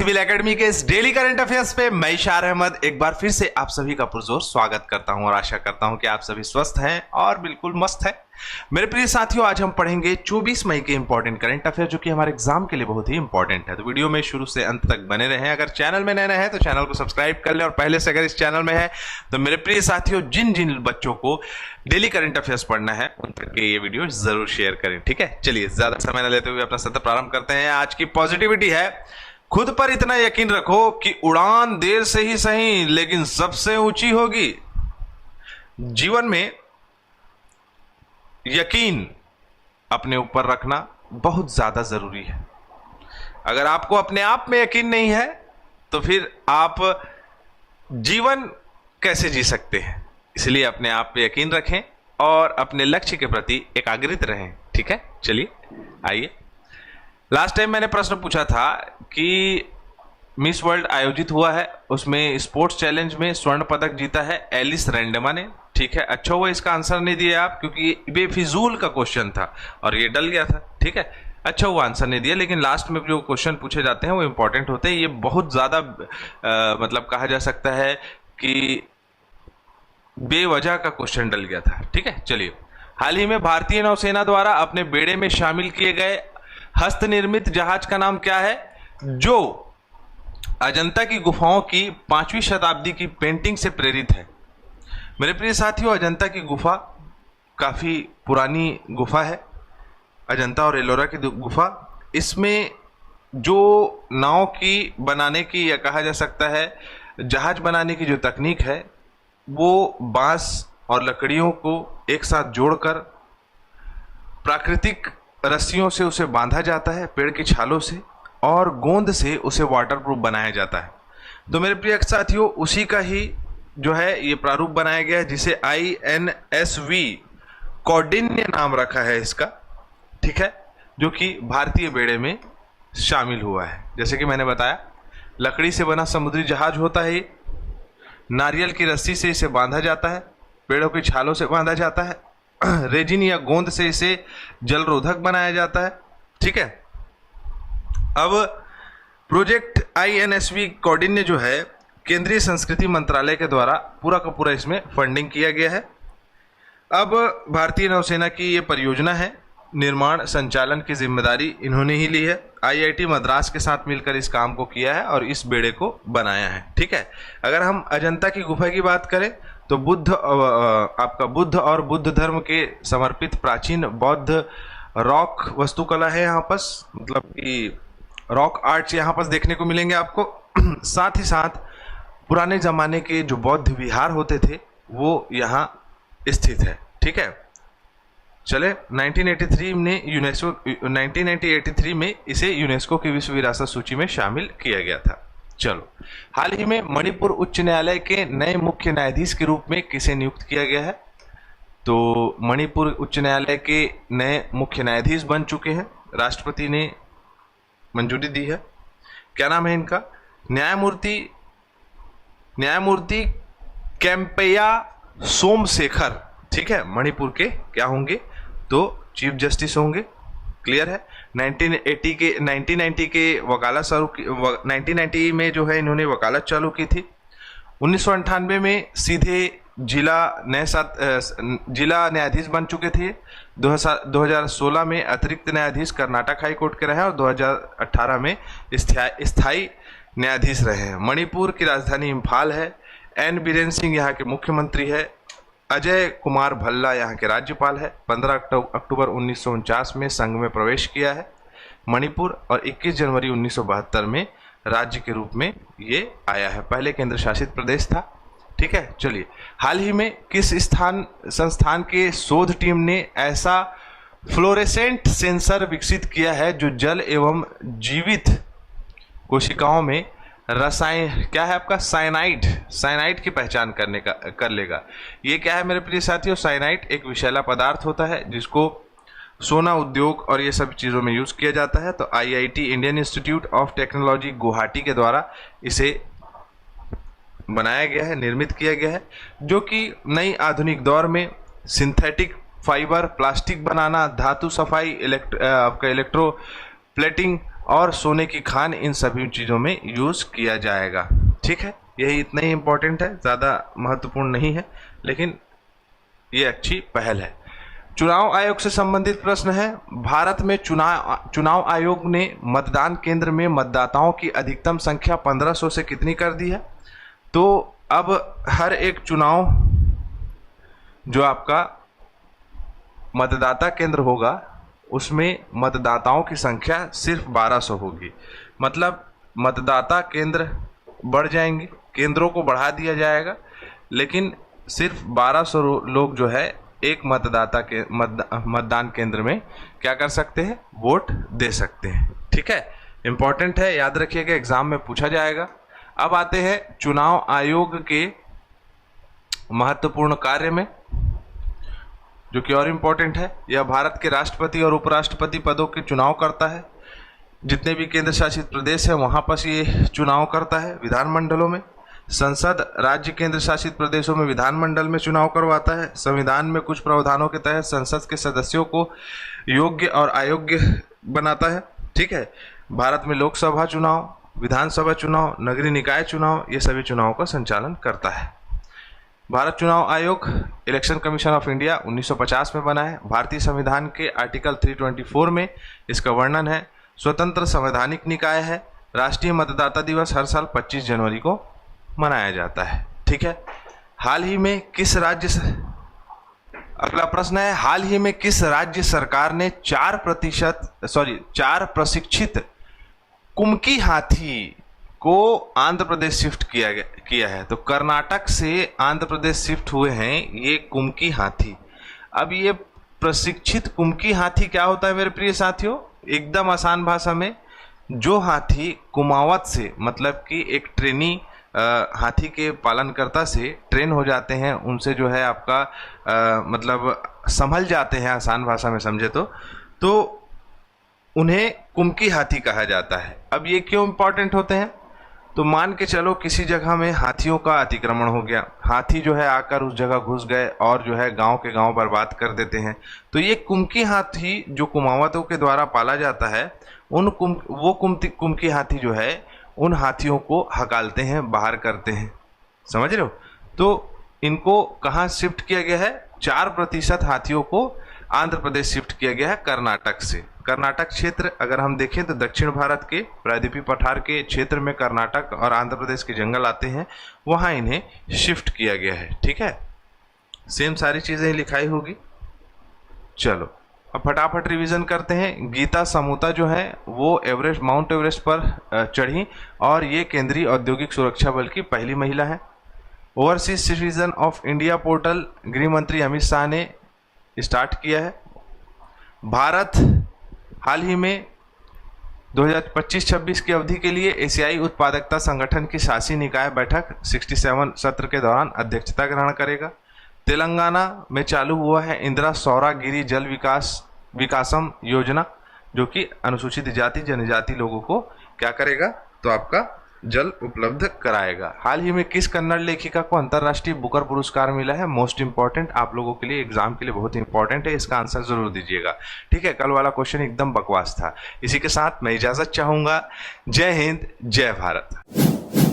Civil academy के इस daily current affairs पे मैं इशार अहमद एक बार फिर से आप सभी का पुरजोर स्वागत करता हूं और आशा करता हूं कि आप सभी स्वस्थ हैं और बिल्कुल मस्त हैं। मेरे प्रिय साथियों, आज हम पढ़ेंगे 24 मई के इंपॉर्टेंट करंट अफेयर जो कि हमारे एग्जाम के लिए बहुत ही इंपॉर्टेंट है। तो वीडियो में शुरू से अंत तक बने रहें। अगर चैनल में नए हैं तो चैनल को सब्सक्राइब कर लें और पहले से अगर इस चैनल में है तो मेरे प्रिय साथियों, जिन जिन बच्चों को डेली करंट अफेयर्स पढ़ना है उन तक ये वीडियो जरूर शेयर करें। ठीक है, चलिए ज्यादा समय न लेते हुए अपना सत्र प्रारंभ करते हैं। आज की पॉजिटिविटी है, खुद पर इतना यकीन रखो कि उड़ान देर से ही सही लेकिन सबसे ऊंची होगी। जीवन में यकीन अपने ऊपर रखना बहुत ज्यादा जरूरी है। अगर आपको अपने आप में यकीन नहीं है तो फिर आप जीवन कैसे जी सकते हैं। इसलिए अपने आप पे यकीन रखें और अपने लक्ष्य के प्रति एकाग्रित रहें। ठीक है, चलिए आइए। लास्ट टाइम मैंने प्रश्न पूछा था कि मिस वर्ल्ड आयोजित हुआ है, उसमें स्पोर्ट्स चैलेंज में स्वर्ण पदक जीता है एलिस रैंडमा ने। ठीक है, अच्छा हुआ इसका आंसर नहीं दिया आप, क्योंकि बेफिजूल का क्वेश्चन था और ये डल गया था। ठीक है, अच्छा हुआ आंसर नहीं दिया, लेकिन लास्ट में जो क्वेश्चन पूछे जाते हैं वो इंपॉर्टेंट होते हैं। ये बहुत ज़्यादा मतलब कहा जा सकता है कि बेवजह का क्वेश्चन डल गया था। ठीक है, चलिए। हाल ही में भारतीय नौसेना द्वारा अपने बेड़े में शामिल किए गए हस्तनिर्मित जहाज का नाम क्या है, जो अजंता की गुफाओं की 5वीं शताब्दी की पेंटिंग से प्रेरित है। मेरे प्रिय साथियों, अजंता की गुफा काफी पुरानी गुफा है, अजंता और एलोरा की गुफा। इसमें जो नाव की बनाने की या कहा जा सकता है जहाज बनाने की जो तकनीक है, वो बांस और लकड़ियों को एक साथ जोड़कर प्राकृतिक रस्सियों से उसे बांधा जाता है, पेड़ की छालों से, और गोंद से उसे वाटरप्रूफ बनाया जाता है। तो मेरे प्रिय साथियों, उसी का ही जो है ये प्रारूप बनाया गया है, जिसे INSV कौंडिन्य नाम रखा है इसका। ठीक है, जो कि भारतीय बेड़े में शामिल हुआ है। जैसे कि मैंने बताया, लकड़ी से बना समुद्री जहाज होता है, नारियल की रस्सी से इसे बांधा जाता है, पेड़ों की छालों से बांधा जाता है, रेजिन या गोंद से इसे जलरोधक बनाया जाता है। ठीक है, अब प्रोजेक्ट INSV कौंडिन्य जो है केंद्रीय संस्कृति मंत्रालय के द्वारा पूरा का पूरा इसमें फंडिंग किया गया है। अब भारतीय नौसेना की ये परियोजना है, निर्माण संचालन की जिम्मेदारी इन्होंने ही ली है। IIT मद्रास के साथ मिलकर इस काम को किया है और इस बेड़े को बनाया है। ठीक है, अगर हम अजंता की गुफा की बात करें तो आपका बुद्ध और बुद्ध धर्म के समर्पित प्राचीन बौद्ध रॉक वास्तुकला है यहाँ पर, मतलब कि रॉक आर्ट्स यहाँ पर देखने को मिलेंगे आपको। साथ ही साथ पुराने जमाने के जो बौद्ध विहार होते थे वो यहाँ स्थित है। ठीक है, चले 1983 में इसे यूनेस्को की विश्व विरासत सूची में शामिल किया गया था। चलो, हाल ही में मणिपुर उच्च न्यायालय के नए मुख्य न्यायाधीश के रूप में किसे नियुक्त किया गया है। तो मणिपुर उच्च न्यायालय के नए मुख्य न्यायाधीश बन चुके हैं, राष्ट्रपति ने मंजूरी दी है। क्या नाम है इनका? न्यायमूर्ति कैंपैया सोमशेखर। ठीक है, मणिपुर के क्या होंगे तो चीफ जस्टिस होंगे। क्लियर है। 1990 के वकालत 1990 में जो है इन्होंने वकालत चालू की थी। 1998 में सीधे जिला न्यायाधीश बन चुके थे। 2016 में अतिरिक्त न्यायाधीश कर्नाटक हाई कोर्ट के रहे और 2018 में स्थायी न्यायाधीश रहे हैं। मणिपुर की राजधानी इम्फाल है। N बीरेन सिंह यहाँ के मुख्यमंत्री है। अजय कुमार भल्ला यहाँ के राज्यपाल है। 15 अक्टूबर 1949 में संघ में प्रवेश किया है मणिपुर, और 21 जनवरी 1972 में राज्य के रूप में ये आया है। पहले केंद्र शासित प्रदेश था। ठीक है, चलिए। हाल ही में किस संस्थान के शोध टीम ने ऐसा फ्लोरेसेंट सेंसर विकसित किया है जो जल एवं जीवित कोशिकाओं में रसायन क्या है आपका साइनाइड की पहचान कर लेगा। ये क्या है मेरे प्रिय साथियों? साइनाइड एक विषैला पदार्थ होता है जिसको सोना उद्योग और ये सब चीज़ों में यूज़ किया जाता है। तो IIT Indian institute of technology Guwahati के द्वारा इसे बनाया गया है, निर्मित किया गया है, जो कि नई आधुनिक दौर में सिंथेटिक फाइबर, प्लास्टिक बनाना, धातु सफाई, आपका इलेक्ट्रोप्लेटिंग और सोने की खान, इन सभी चीज़ों में यूज़ किया जाएगा। ठीक है, यही इतना ही इम्पोर्टेंट है, ज़्यादा महत्वपूर्ण नहीं है, लेकिन ये अच्छी पहल है। चुनाव आयोग से संबंधित प्रश्न है। भारत में चुनाव आयोग ने मतदान केंद्र में मतदाताओं की अधिकतम संख्या 1500 से कितनी कर दी है? तो अब हर एक चुनाव जो आपका मतदाता केंद्र होगा उसमें मतदाताओं की संख्या सिर्फ 1200 होगी। मतलब मतदाता केंद्र बढ़ जाएंगे, केंद्रों को बढ़ा दिया जाएगा, लेकिन सिर्फ 1200 लोग जो है एक मतदाता के मतदान केंद्र में क्या कर सकते हैं? वोट दे सकते हैं। ठीक है, इंपॉर्टेंट है, याद रखिएगा, एग्जाम में पूछा जाएगा। अब आते हैं चुनाव आयोग के महत्वपूर्ण कार्य में, जो कि और इम्पोर्टेंट है। यह भारत के राष्ट्रपति और उपराष्ट्रपति पदों के चुनाव करता है। जितने भी केंद्र शासित प्रदेश है वहाँ पर ये चुनाव करता है। विधानमंडलों में संसद, राज्य केंद्र शासित प्रदेशों में विधानमंडल में चुनाव करवाता है। संविधान में कुछ प्रावधानों के तहत संसद के सदस्यों को योग्य और अयोग्य बनाता है। ठीक है, भारत में लोकसभा चुनाव, विधानसभा चुनाव, नगरीय निकाय चुनाव, ये सभी चुनावों का संचालन करता है। भारत चुनाव आयोग इलेक्शन कमीशन ऑफ इंडिया 1950 में बना है। भारतीय संविधान के आर्टिकल 324 में इसका वर्णन है। स्वतंत्र संवैधानिक निकाय है। राष्ट्रीय मतदाता दिवस हर साल 25 जनवरी को मनाया जाता है। ठीक है, हाल ही में किस राज्य से, अगला प्रश्न है, हाल ही में किस राज्य सरकार ने 4 प्रशिक्षित कुमकी हाथी को आंध्र प्रदेश शिफ्ट किया है? तो कर्नाटक से आंध्र प्रदेश शिफ्ट हुए हैं ये कुमकी हाथी। अब ये प्रशिक्षित कुमकी हाथी क्या होता है मेरे प्रिय साथियों? एकदम आसान भाषा में, जो हाथी कुमावत से, मतलब कि एक ट्रेनी हाथी के पालनकर्ता से ट्रेन हो जाते हैं, उनसे जो है आपका मतलब संभल जाते हैं, आसान भाषा में समझे तो उन्हें कुमकी हाथी कहा जाता है। अब ये क्यों इंपॉर्टेंट होते हैं? तो मान के चलो किसी जगह में हाथियों का अतिक्रमण हो गया, हाथी जो है आकर उस जगह घुस गए और जो है गांव के गांव बर्बाद कर देते हैं। तो ये कुमकी हाथी जो कुमावतों के द्वारा पाला जाता है, वो कुमकी हाथी जो है उन हाथियों को हकालते हैं, बाहर करते हैं। समझ रहे हो? तो इनको कहाँ शिफ्ट किया गया है? 4% हाथियों को आंध्र प्रदेश शिफ्ट किया गया है कर्नाटक से। कर्नाटक क्षेत्र अगर हम देखें तो दक्षिण भारत के प्रायद्वीपीय पठार के क्षेत्र में कर्नाटक और आंध्र प्रदेश के जंगल आते हैं, वहाँ इन्हें शिफ्ट किया गया है। ठीक है, सेम सारी चीज़ें लिखाई होगी। चलो अब फटाफट रिवीजन करते हैं। गीता समूता जो है वो माउंट एवरेस्ट पर चढ़ी और ये केंद्रीय औद्योगिक सुरक्षा बल की पहली महिला है। Overseas citizen of India portal गृह मंत्री अमित शाह ने स्टार्ट किया है। भारत हाल ही में 2025-26 की अवधि के लिए एशियाई उत्पादकता संगठन की शासी निकाय बैठक 67 सत्र के दौरान अध्यक्षता ग्रहण करेगा। तेलंगाना में चालू हुआ है इंदिरा सौरागिरी जल विकासम योजना, जो कि अनुसूचित जाति जनजाति लोगों को क्या करेगा? तो आपका जल उपलब्ध कराएगा। हाल ही में किस कन्नड़ लेखिका को अंतर्राष्ट्रीय बुकर पुरस्कार मिला है? मोस्ट इंपॉर्टेंट, आप लोगों के लिए एग्जाम के लिए बहुत इंपॉर्टेंट है, इसका आंसर जरूर दीजिएगा। ठीक है, कल वाला क्वेश्चन एकदम बकवास था। इसी के साथ मैं इजाजत चाहूंगा। जय हिंद, जय भारत।